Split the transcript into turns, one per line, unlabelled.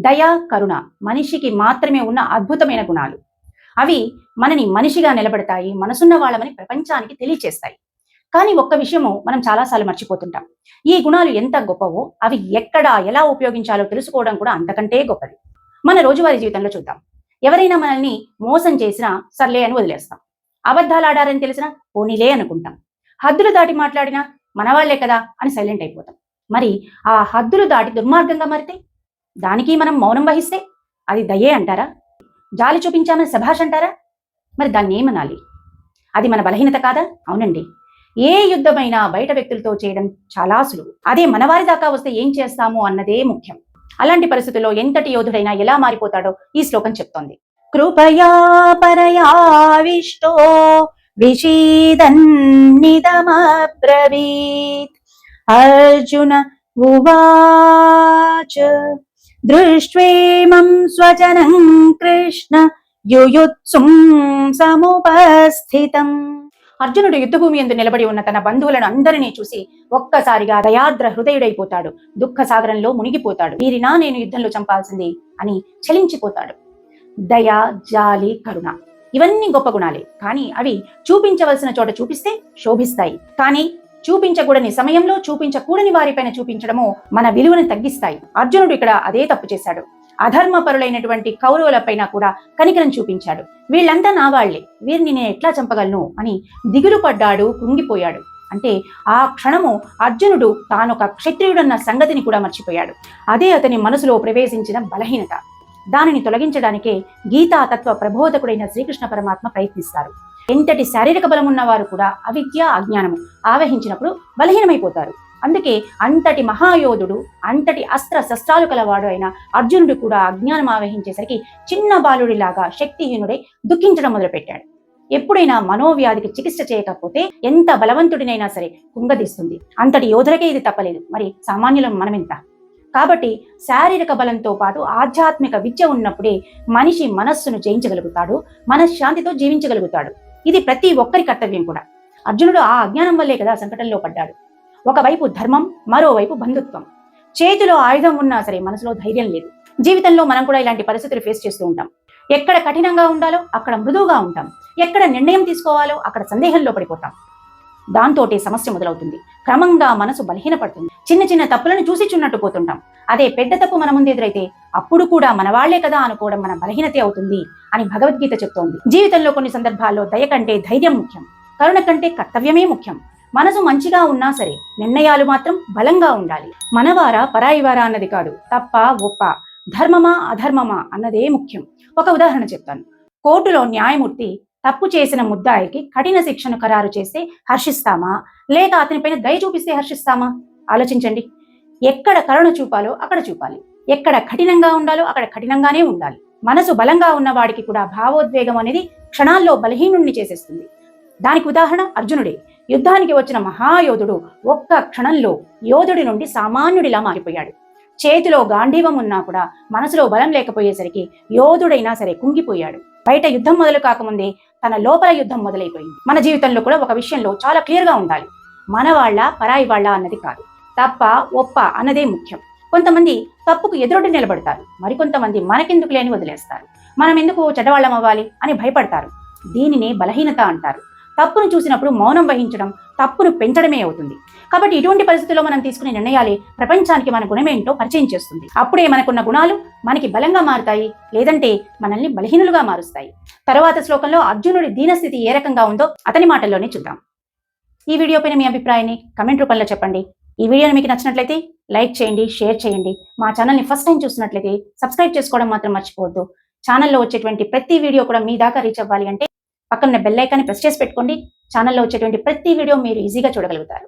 దయ, కరుణ మనిషికి మాత్రమే ఉన్న అద్భుతమైన గుణాలు. అవి మనని మనిషిగా నిలబెడతాయి, మనసున్న వాళ్ళమని ప్రపంచానికి తెలియచేస్తాయి. కానీ ఒక్క విషయము మనం చాలాసార్లు మర్చిపోతుంటాం. ఈ గుణాలు ఎంత గొప్పవో అవి ఎక్కడ ఎలా ఉపయోగించాలో తెలుసుకోవడం కూడా అంతకంటే గొప్పది. మన రోజువారీ జీవితంలో చూద్దాం. ఎవరైనా మనల్ని మోసం చేసినా సర్లే అని వదిలేస్తాం. అబద్ధాలు ఆడారని తెలిసినా పోనీలే అనుకుంటాం. హద్దులు దాటి మాట్లాడినా మనవాళ్లే కదా అని సైలెంట్ అయిపోతాం. మరి ఆ హద్దులు దాటి దుర్మార్గంగా మారితే, దానికి మనం మౌనం వహిస్తే అది దయే అంటారా? జాలి చూపించామని శభాష్ అంటారా? మరి దాన్ని ఏమనాలి? అది మన బలహీనత కాదా? అవునండి. ఏ యుద్ధమైనా బయట వ్యక్తులతో చేయడం చాలా సులువు. అదే మనవారి దాకా వస్తే ఏం చేస్తాము అన్నదే ముఖ్యం. అలాంటి పరిస్థితుల్లో ఎంతటి యోధుడైనా ఎలా మారిపోతాడో ఈ శ్లోకం చెప్తోంది. కృపయా పరయావిష్టో విషీదన్నిదమబ్రవీత్. అర్జున ఉవాచ దృష్ట్వేమం స్వజనం కృష్ణ యుయుత్సుం సముపస్థితం. అర్జునుడు యుద్ధభూమి యందు నిలబడి ఉన్న తన బంధువులను అందరినీ చూసి ఒక్కసారిగా దయాద్ర హృదయుడైపోతాడు. దుఃఖ సాగరంలో మునిగిపోతాడు. వీరినా నేను యుద్ధంలో చంపాల్సింది అని చలించిపోతాడు. దయ, జాలి, కరుణ ఇవన్నీ గొప్ప గుణాలే. కానీ అవి చూపించవలసిన చోట చూపిస్తే శోభిస్తాయి. కానీ చూపించకూడని సమయంలో చూపించకూడని వారిపైన చూపించడము మన విలువను తగ్గిస్తాయి. అర్జునుడు ఇక్కడ అదే తప్పు చేశాడు. అధర్మపరులైనటువంటి కౌరవులపైన కూడా కనికరం చూపించాడు. వీళ్ళంతా నా వాళ్లే, వీరిని నేను ఎట్లా చంపగలను అని దిగులు పడ్డాడు, కుంగిపోయాడు. అంటే ఆ క్షణము అర్జునుడు తానొక క్షత్రియుడన్న సంగతిని కూడా మర్చిపోయాడు. అదే అతని మనసులో ప్రవేశించిన బలహీనత. దానిని తొలగించడానికే గీతా తత్వ ప్రబోధకుడైన శ్రీకృష్ణ పరమాత్మ ప్రయత్నిస్తారు. ఎంతటి శారీరక బలం ఉన్నవారు కూడా అవిద్య, అజ్ఞానము ఆవహించినప్పుడు బలహీనమైపోతారు. అందుకే అంతటి మహాయోధుడు, అంతటి అస్త్ర శస్త్రాలు కలవాడు అయిన అర్జునుడు కూడా అజ్ఞానం ఆవహించేసరికి చిన్న బాలుడిలాగా శక్తిహీనుడై దుఃఖించడం మొదలుపెట్టాడు. ఎప్పుడైనా మనోవ్యాధికి చికిత్స చేయకపోతే ఎంత బలవంతుడినైనా సరే కుంగదీస్తుంది. అంతటి యోధులకే ఇది తప్పలేదు, మరి సామాన్యులం మనమెంత? కాబట్టి శారీరక బలంతో పాటు ఆధ్యాత్మిక విద్య ఉన్నప్పుడే మనిషి మనస్సును జయించగలుగుతాడు, మనశ్శాంతితో జీవించగలుగుతాడు. ఇది ప్రతి ఒక్కరి కర్తవ్యం కూడా. అర్జునుడు ఆ అజ్ఞానం వల్లే కదా సంకటంలో పడ్డాడు. ఒకవైపు ధర్మం, మరోవైపు బంధుత్వం. చేతిలో ఆయుధం ఉన్నా సరే మనసులో ధైర్యం లేదు. జీవితంలో మనం కూడా ఇలాంటి పరిస్థితులు ఫేస్ చేస్తూ ఉంటాం. ఎక్కడ కఠినంగా ఉండాలో అక్కడ మృదువుగా ఉంటాం, ఎక్కడ నిర్ణయం తీసుకోవాలో అక్కడ సందేహంలో పడిపోతాం. దాంతోటే సమస్య మొదలవుతుంది. క్రమంగా మనసు బలహీనపడుతుంది. చిన్న చిన్న తప్పులను చూసి చున్నట్టు పోతుంటాం. అదే పెద్ద తప్పు మన ముందు ఎదురైతే అప్పుడు కూడా మనవాళ్లే కదా అనుకోవడం మన బలహీనతే అవుతుంది అని భగవద్గీత చెప్తోంది. జీవితంలో కొన్ని సందర్భాల్లో దయ కంటే ధైర్యం ముఖ్యం, కరుణ కంటే కర్తవ్యమే ముఖ్యం. మనసు మంచిగా ఉన్నా సరే నిర్ణయాలు మాత్రం బలంగా ఉండాలి. మనవారా పరాయివారా అన్నది కాదు, తప్ప ఒప్ప, ధర్మమా అధర్మమా అన్నదే ముఖ్యం. ఒక ఉదాహరణ చెప్తాను. కోర్టులో న్యాయమూర్తి తప్పు చేసిన ముద్దాయికి కఠిన శిక్షను ఖరారు చేస్తే హర్షిస్తామా, లేక అతనిపైన దయ చూపిస్తే హర్షిస్తామా? ఆలోచించండి. ఎక్కడ కరుణ చూపాలో అక్కడ చూపాలి, ఎక్కడ కఠినంగా ఉండాలో అక్కడ కఠినంగానే ఉండాలి. మనసు బలంగా ఉన్నవాడికి కూడా భావోద్వేగం అనేది క్షణాల్లో బలహీనుణ్ణి చేసేస్తుంది. దానికి ఉదాహరణ అర్జునుడే. యుద్ధానికి వచ్చిన మహాయోధుడు ఒక్క క్షణంలో యోధుడి నుండి సామాన్యుడిలా మారిపోయాడు. చేతిలో గాంధీవం ఉన్నా కూడా మనసులో బలం లేకపోయేసరికి యోధుడైనా సరే కుంగిపోయాడు. బయట యుద్ధం మొదలు కాకముందే తన లోపల యుద్ధం మొదలైపోయింది. మన జీవితంలో కూడా ఒక విషయంలో చాలా క్లియర్గా ఉండాలి. మన వాళ్ళ పరాయి వాళ్ళ అన్నది కాదు, తప్ప ఒప్ప అన్నదే ముఖ్యం. కొంతమంది తప్పుకు ఎదురొడ్డి నిలబడతారు, మరికొంతమంది మనకెందుకు లేని వదిలేస్తారు. మనం ఎందుకు చెడ్డవాళ్ళం అవ్వాలి అని భయపడతారు. దీనినే బలహీనత అంటారు. తప్పును చూసినప్పుడు మౌనం వహించడం తప్పును పెంచడమే అవుతుంది. కాబట్టి ఇటువంటి పరిస్థితుల్లో మనం తీసుకునే నిర్ణయాలే ప్రపంచానికి మన గుణమేంటో పరిచయం చేస్తుంది. అప్పుడే మనకున్న గుణాలు మనకి బలంగా మారుతాయి, లేదంటే మనల్ని బలహీనులుగా మారుస్తాయి. తరువాత శ్లోకంలో అర్జునుడి దీనస్థితి ఏ రకంగా ఉందో అతని మాటల్లోనే చూద్దాం. ఈ వీడియో పైన మీ అభిప్రాయాన్ని కమెంట్ రూపంలో చెప్పండి. ఈ వీడియోని మీకు నచ్చినట్లయితే లైక్ చేయండి, షేర్ చేయండి. మా ఛానల్ని ఫస్ట్ టైం చూసినట్లయితే సబ్స్క్రైబ్ చేసుకోవడం మాత్రం మర్చిపోవద్దు. ఛానల్లో వచ్చేటువంటి ప్రతి వీడియో కూడా మీ దాకా రీచ్ అవ్వాలి అంటే పక్కన బెల్ ఐకాన్ని ప్రెస్ చేసి పెట్టుకోండి. ఛానల్లో వచ్చేటువంటి ప్రతి వీడియో మీరు ఈజీగా చూడగలుగుతారు.